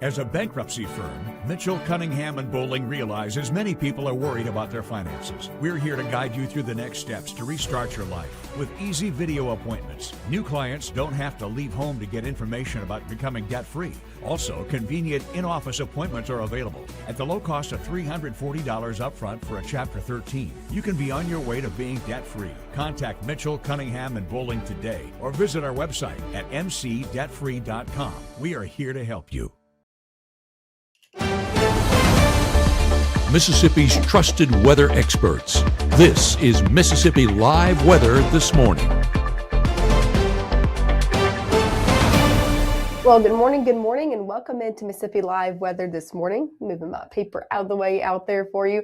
As a bankruptcy firm, Mitchell, Cunningham, and Bowling realizes many people are worried about their finances. We're here to guide you through the next steps to restart your life with easy video appointments. New clients don't have to leave home to get information about becoming debt-free. Also, convenient in-office appointments are available at the low cost of $340 upfront for a Chapter 13. You can be on your way to being debt-free. Contact Mitchell, Cunningham, and Bowling today or visit our website at mcdebtfree.com. We are here to help you. Mississippi's trusted weather experts. This is Mississippi Live Weather This Morning. Well, good morning, and welcome into Mississippi Live Weather This Morning. Moving my paper out of the way out there for you.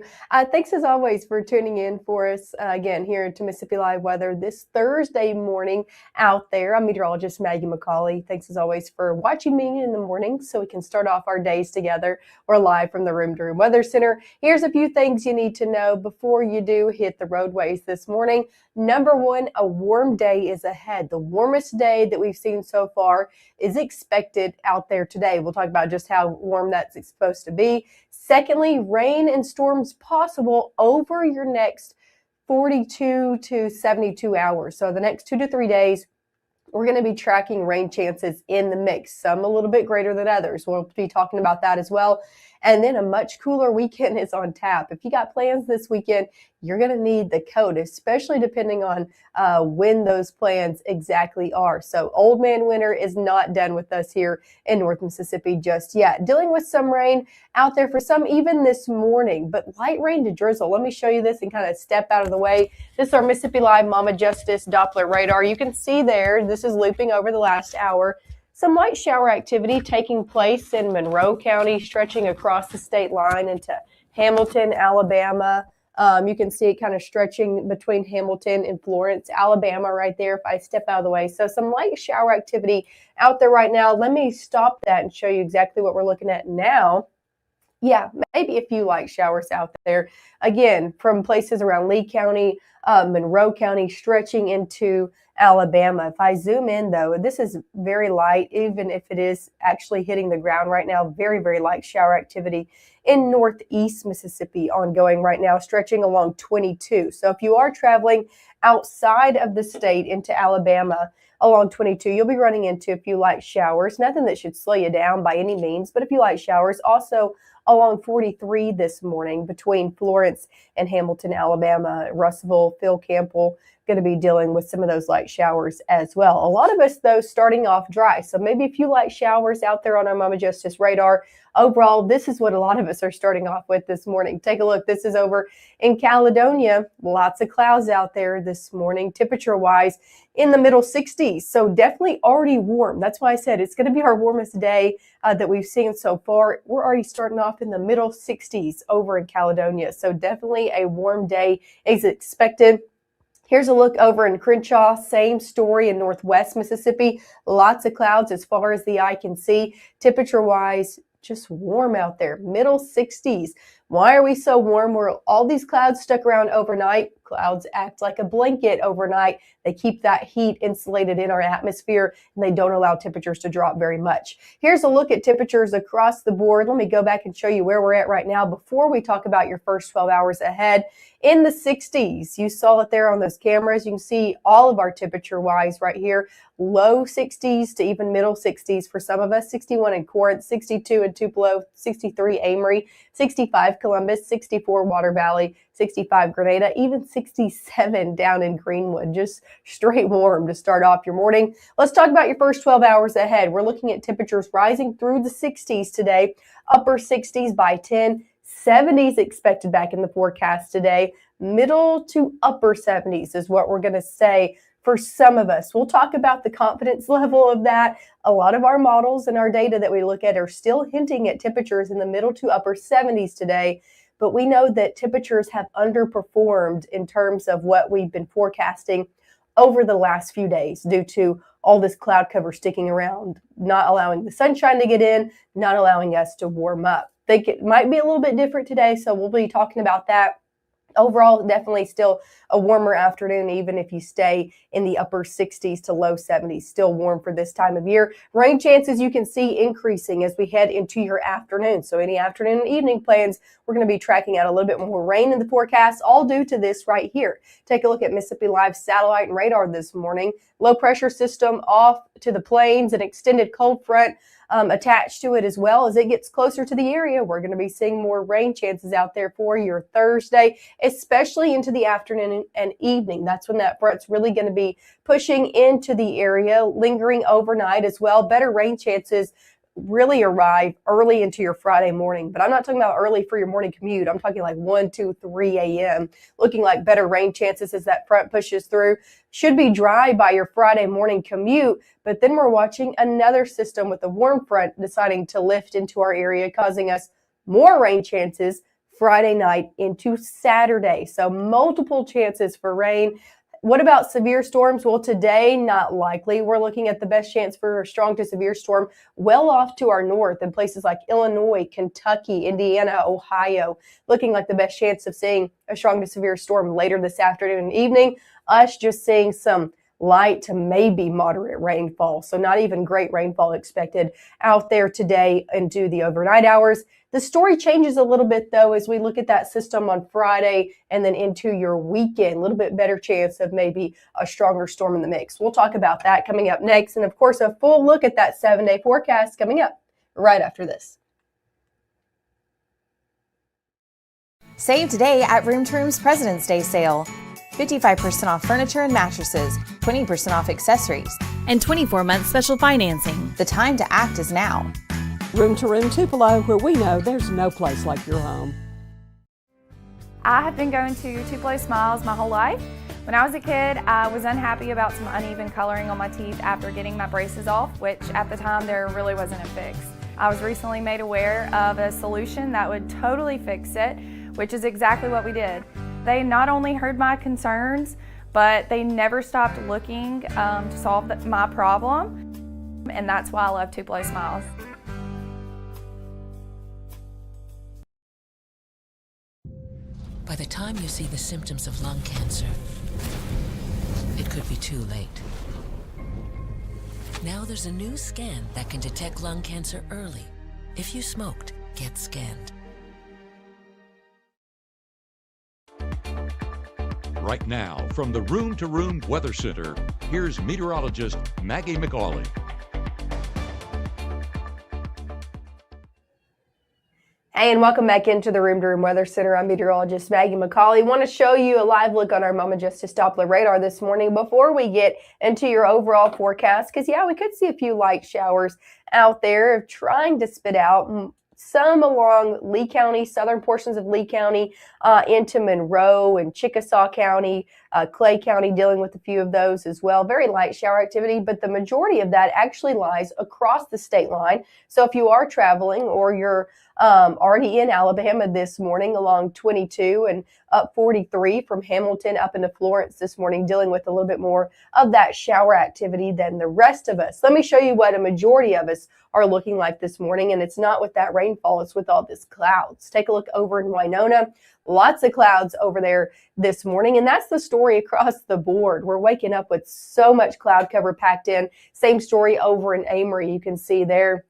Thanks as always for tuning in for us again here to Mississippi Live Weather this Thursday morning out there. I'm meteorologist Maggye McCauley. Thanks as always for watching me in the morning so we can start off our days together. We're live from the Room to Room Weather Center. Here's a few things you need to know before you do hit the roadways this morning. Number one, a warm day is ahead. The warmest day that we've seen so far is expected out there today. We'll talk about just how warm that's supposed to be. Secondly, rain and storms possible over your next 42 to 72 hours. So the next 2 to 3 days, we're going to be tracking rain chances in the mix, some a little bit greater than others. We'll be talking about that as well. And then a much cooler weekend is on tap. If you got plans this weekend, you're going to need the coat, especially depending on when those plans exactly are. So old man winter is not done with us here in North Mississippi just yet. Dealing with some rain out there for some even this morning, but light rain to drizzle. Let me show you this and kind of step out of the way. This is our Mississippi Live Mama Justice Doppler radar. You can see there, this is looping over the last hour. Some light shower activity taking place in Monroe County, stretching across the state line into Hamilton, Alabama. You can see it kind of stretching between Hamilton and Florence, Alabama right there if I step out of the way. So some light shower activity out there right now. Let me stop that and show you exactly what we're looking at now. Yeah, maybe a few light showers out there. Again, from places around Lee County, Monroe County, stretching into Alabama. If I zoom in, though, this is very light, even if it is actually hitting the ground right now. Very, very light shower activity in northeast Mississippi ongoing right now, stretching along 22. So if you are traveling outside of the state into Alabama along 22, you'll be running into a few light showers. Nothing that should slow you down by any means, but a few light showers. Also along 43 this morning between Florence and Hamilton, Alabama. Russellville, Phil Campbell going to be dealing with some of those light showers as well. A lot of us, though, starting off dry. So maybe a few light showers out there on our Mama Justice radar. Overall, this is what a lot of us are starting off with this morning. Take a look. This is over in Caledonia. Lots of clouds out there this morning, temperature-wise in the middle 60s. So definitely already warm. That's why I said it's going to be our warmest day that we've seen so far. We're already starting off in the middle 60s over in Caledonia. So definitely a warm day is expected. Here's a look over in Crenshaw, same story in northwest Mississippi. Lots of clouds as far as the eye can see. Temperature-wise, just warm out there, middle 60s. Why are we so warm? All these clouds stuck around overnight. Clouds act like a blanket overnight. They keep that heat insulated in our atmosphere, and they don't allow temperatures to drop very much. Here's a look at temperatures across the board. Let me go back and show you where we're at right now before we talk about your first 12 hours ahead. In the 60s, you saw it there on those cameras. You can see all of our temperature-wise right here. Low 60s to even middle 60s for some of us. 61 in Corinth, 62 in Tupelo, 63 Amory, 65 Columbus, 64 Water Valley, 65 Grenada, even 67 down in Greenwood. Just straight warm to start off your morning. Let's talk about your first 12 hours ahead. We're looking at temperatures rising through the 60s today, upper 60s by 10, 70s expected back in the forecast today. Middle to upper 70s is what we're going to say for some of us. We'll talk about the confidence level of that. A lot of our models and our data that we look at are still hinting at temperatures in the middle to upper 70s today. But we know that temperatures have underperformed in terms of what we've been forecasting over the last few days due to all this cloud cover sticking around, not allowing the sunshine to get in, not allowing us to warm up. I think it might be a little bit different today, so we'll be talking about that Overall, definitely still a warmer afternoon, even if you stay in the upper 60s to low 70s. Still warm for this time of year. Rain chances you can see increasing as we head into your afternoon. So any afternoon and evening plans, we're going to be tracking out a little bit more rain in the forecast, all due to this right here. Take a look at Mississippi Live satellite and radar this morning. Low pressure system off to the plains, an extended cold front attached to it as well. As it gets closer to the area, we're going to be seeing more rain chances out there for your Thursday, especially into the afternoon and evening. That's when that front's really going to be pushing into the area, lingering overnight as well. Better rain chances really arrive early into your Friday morning, but I'm not talking about early for your morning commute. I'm talking like 1, 2, 3 a.m. Looking like better rain chances as that front pushes through. Should be dry by your Friday morning commute, but then we're watching another system with a warm front deciding to lift into our area, causing us more rain chances Friday night into Saturday. So multiple chances for rain. What about severe storms? Well, today, not likely. We're looking at the best chance for a strong to severe storm well off to our north in places like Illinois, Kentucky, Indiana, Ohio. Looking like the best chance of seeing a strong to severe storm later this afternoon and evening. Us just seeing some light to maybe moderate rainfall. So not even great rainfall expected out there today into the overnight hours. The story changes a little bit, though, as we look at that system on Friday and then into your weekend. A little bit better chance of maybe a stronger storm in the mix. We'll talk about that coming up next. And, of course, a full look at that 7-day forecast coming up right after this. Save today at Room to Room's President's Day sale. 55% off furniture and mattresses, 20% off accessories, and 24-month special financing. The time to act is now. Room to Room Tupelo, where we know there's no place like your home. I have been going to Tupelo Smiles my whole life. When I was a kid, I was unhappy about some uneven coloring on my teeth after getting my braces off, which at the time there really wasn't a fix. I was recently made aware of a solution that would totally fix it, which is exactly what we did. They not only heard my concerns, but they never stopped looking to solve my problem, and that's why I love Tupelo Smiles. By the time you see the symptoms of lung cancer, it could be too late. Now there's a new scan that can detect lung cancer early. If you smoked, get scanned. Right now, from the Room to Room Weather Center, here's meteorologist Maggye McCauley. Hey, and welcome back into the Room to Room Weather Center. I'm meteorologist Maggye McCauley. Want to show you a live look on our Mama Justice Doppler radar this morning before we get into your overall forecast. Because, yeah, we could see a few light showers out there trying to spit out some along Lee County, southern portions of Lee County, into Monroe and Chickasaw County, Clay County, dealing with a few of those as well. Very light shower activity, but the majority of that actually lies across the state line. So if you are traveling or you're already in Alabama this morning along 22 and up 43 from Hamilton up into Florence this morning, dealing with a little bit more of that shower activity than the rest of us. Let me show you what a majority of us are looking like this morning, and it's not with that rainfall, it's with all this clouds. Take a look over in Winona. Lots of clouds over there this morning, and that's the story across the board. We're waking up with so much cloud cover packed in. Same story over in Amory. You can see there,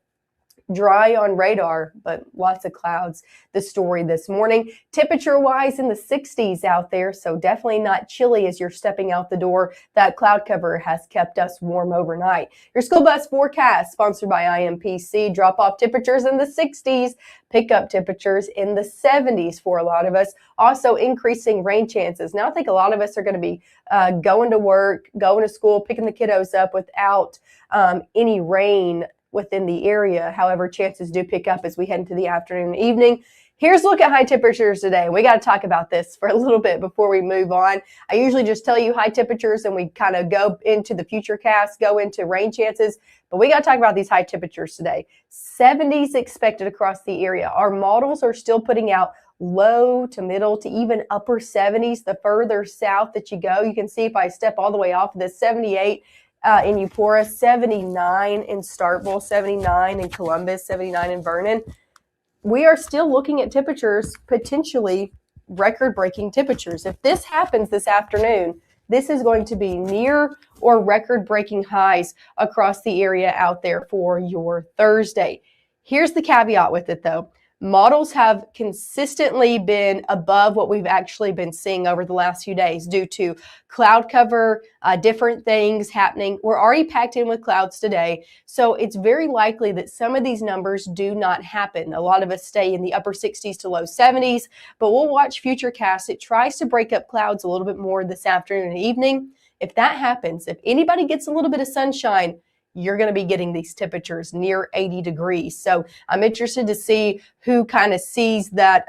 dry on radar, but lots of clouds. The story this morning, temperature-wise in the 60s out there, so definitely not chilly as you're stepping out the door. That cloud cover has kept us warm overnight. Your school bus forecast, sponsored by IMPC, drop-off temperatures in the 60s, pickup temperatures in the 70s for a lot of us. Also increasing rain chances. Now I think a lot of us are going to be going to work, going to school, picking the kiddos up without any rain within the area. However, chances do pick up as we head into the afternoon and evening. Here's a look at high temperatures today. We got to talk about this for a little bit before we move on. I usually just tell you high temperatures and we kind of go into the future cast, go into rain chances, but we got to talk about these high temperatures today. 70s expected across the area. Our models are still putting out low to middle to even upper 70s the further south that you go. You can see if I step all the way off of this, 78 in Eupora, 79 in Starkville, 79 in Columbus, 79 in Vernon. We are still looking at temperatures potentially record-breaking temperatures. If this happens this afternoon, this is going to be near or record-breaking highs across the area out there for your Thursday. Here's the caveat with it, though. Models have consistently been above what we've actually been seeing over the last few days due to cloud cover, different things happening. We're already packed in with clouds today, so it's very likely that some of these numbers do not happen. A lot of us stay in the upper 60s to low 70s, but we'll watch Futurecast. It tries to break up clouds a little bit more this afternoon and evening. If that happens, if anybody gets a little bit of sunshine, you're going to be getting these temperatures near 80 degrees. So I'm interested to see who kind of sees that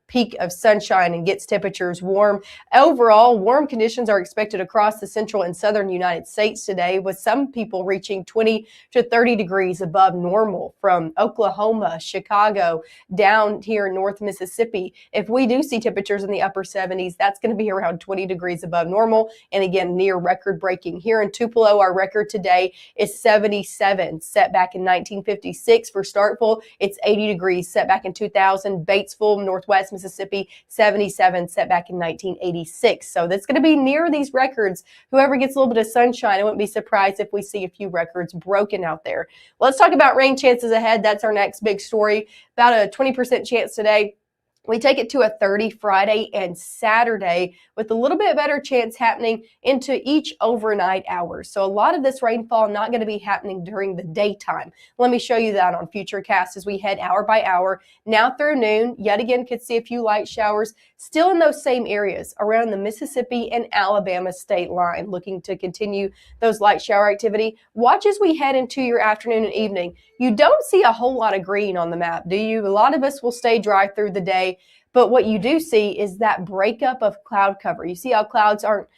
peak of sunshine and gets temperatures warm. Overall, warm conditions are expected across the central and southern United States today, with some people reaching 20 to 30 degrees above normal from Oklahoma, Chicago, down here in North Mississippi. If we do see temperatures in the upper 70s, that's going to be around 20 degrees above normal, and again, near record breaking. Here in Tupelo, our record today is 77, set back in 1956. For Starkville, it's 80 degrees, set back in 2000. Batesville, Northwest Mississippi, 77, set back in 1986. So that's going to be near these records. Whoever gets a little bit of sunshine, I wouldn't be surprised if we see a few records broken out there. Let's talk about rain chances ahead. That's our next big story. About a 20% chance today. We take it to a 30 Friday and Saturday, with a little bit better chance happening into each overnight hours. So a lot of this rainfall not going to be happening during the daytime. Let me show you that on Futurecast as we head hour by hour. Now through noon, yet again could see a few light showers still in those same areas around the Mississippi and Alabama state line, looking to continue those light shower activity. Watch as we head into your afternoon and evening. You don't see a whole lot of green on the map, do you? A lot of us will stay dry through the day. But what you do see is that breakup of cloud cover. You see how clouds aren't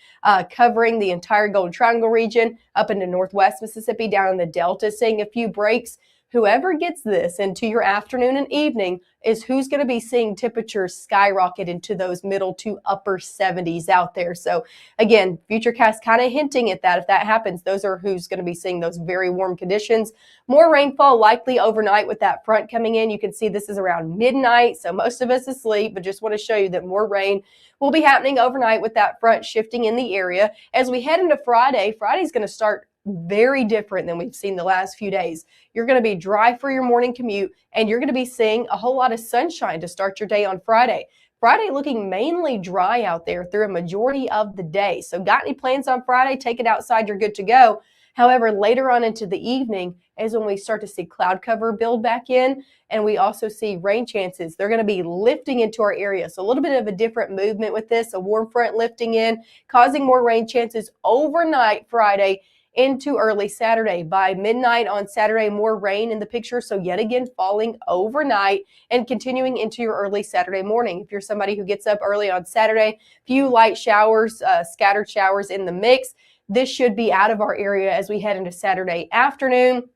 covering the entire Golden Triangle region up into Northwest Mississippi, down in the Delta, seeing a few breaks. Whoever gets this into your afternoon and evening is who's going to be seeing temperatures skyrocket into those middle to upper 70s out there. So again, Futurecast kind of hinting at that. If that happens, those are who's going to be seeing those very warm conditions. More rainfall likely overnight with that front coming in. You can see this is around midnight, so most of us asleep, but just want to show you that more rain will be happening overnight with that front shifting in the area. As we head into Friday, Friday's going to start very different than we've seen the last few days. You're going to be dry for your morning commute, and you're going to be seeing a whole lot of sunshine to start your day on Friday. Friday looking mainly dry out there through a majority of the day. So got any plans on Friday? Take it outside, you're good to go. However, later on into the evening is when we start to see cloud cover build back in, and we also see rain chances. They're going to be lifting into our area. So a little bit of a different movement with this, a warm front lifting in, causing more rain chances overnight Friday into early Saturday. By midnight on Saturday, more rain in the picture. So yet again, falling overnight and continuing into your early Saturday morning. If you're somebody who gets up early on Saturday, few light showers, scattered showers in the mix. This should be out of our area as we head into Saturday afternoon.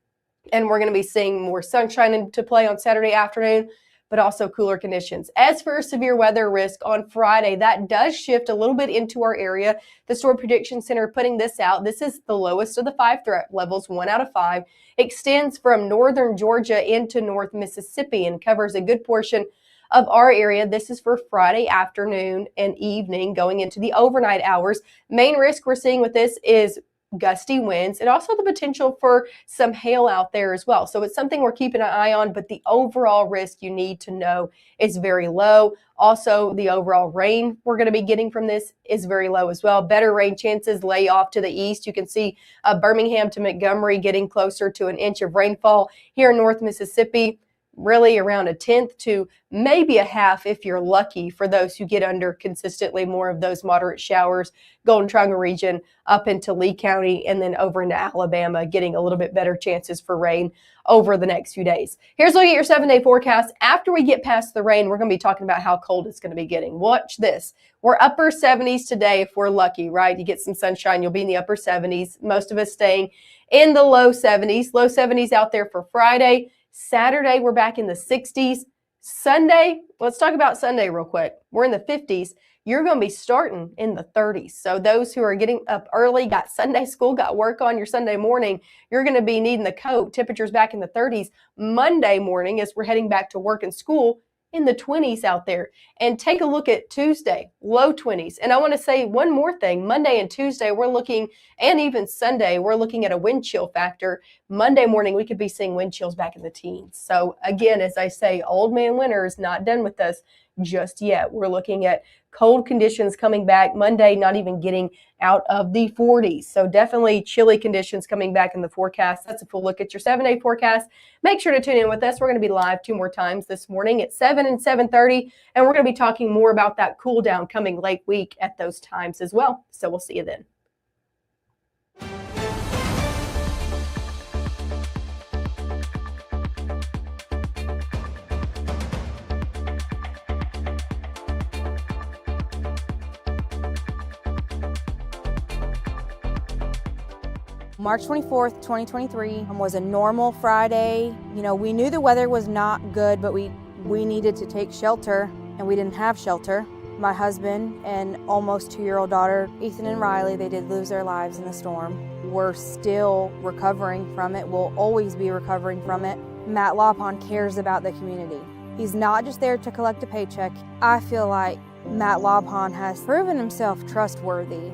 And we're going to be seeing more sunshine into play on Saturday afternoon, but also cooler conditions. As for severe weather risk on Friday, that does shift a little bit into our area. The Storm Prediction Center putting this out. This is the lowest of the 5 threat levels, 1 out of 5. Extends from northern Georgia into North Mississippi and covers a good portion of our area. This is for Friday afternoon and evening going into the overnight hours. Main risk we're seeing with this is gusty winds and also the potential for some hail out there as well. So it's something we're keeping an eye on, but the overall risk you need to know is very low. Also, the overall rain we're going to be getting from this is very low as well. Better rain chances lay off to the east. You can see Birmingham to Montgomery getting closer to an inch of rainfall. Here in North Mississippi, really around 1/10 to maybe 1/2 if you're lucky, for those who get under consistently more of those moderate showers. Golden Triangle region up into Lee County and then over into Alabama, getting a little bit better chances for rain over the next few days. Here's a look at your 7-day forecast. After we get past the rain, we're going to be talking about how cold it's going to be getting. Watch this. We're upper 70s today if we're lucky, right? You get some sunshine, you'll be in the upper 70s. Most of us staying in the low 70s. Low 70s out there for Friday. Saturday, we're back in the 60s. Sunday, let's talk about Sunday real quick. We're in the 50s. You're going to be starting in the 30s. So those who are getting up early, got Sunday school, got work on your Sunday morning, you're going to be needing the coat. Temperatures back in the 30s. Monday morning, as we're heading back to work and school, in the 20s out there. And take a look at Tuesday, low 20s. And I want to say one more thing. Monday and Tuesday, we're looking, and even Sunday, we're looking at a wind chill factor. Monday morning, we could be seeing wind chills back in the teens. So again, as I say, old man winter is not done with us just yet. We're looking at cold conditions coming back. Monday, not even getting out of the 40s. So definitely chilly conditions coming back in the forecast. That's a full look at your 7-day forecast. Make sure to tune in with us. We're going to be live 2 more times this morning at 7 and 7:30. And we're going to be talking more about that cool down coming late week at those times as well. So we'll see you then. March 24th, 2023 was a normal Friday. You know, we knew the weather was not good, but we needed to take shelter, and we didn't have shelter. My husband and almost 2-year-old daughter, Ethan and Riley, they did lose their lives in the storm. We're still recovering from it. We'll always be recovering from it. Matt Lawpon cares about the community. He's not just there to collect a paycheck. I feel like Matt Lawpon has proven himself trustworthy.